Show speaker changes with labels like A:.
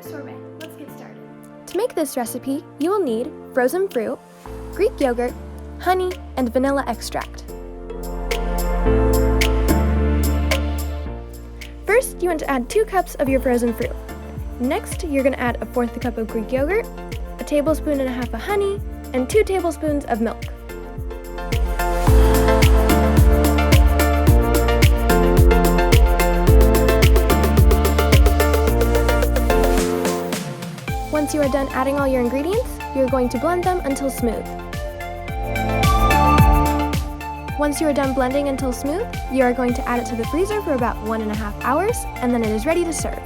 A: sorbet. Let's get started.
B: To make this recipe, you will need frozen fruit, Greek yogurt, honey, and vanilla extract. First, you want to add 2 cups of your frozen fruit. Next, you're going to add a 1/4 cup of Greek yogurt, a 1.5 tablespoons of honey, and 2 tablespoons of milk. Once you are done adding all your ingredients, you're going to blend them until smooth. Once you are done blending until smooth, you are going to add it to the freezer for about 1.5 hours, and then it is ready to serve.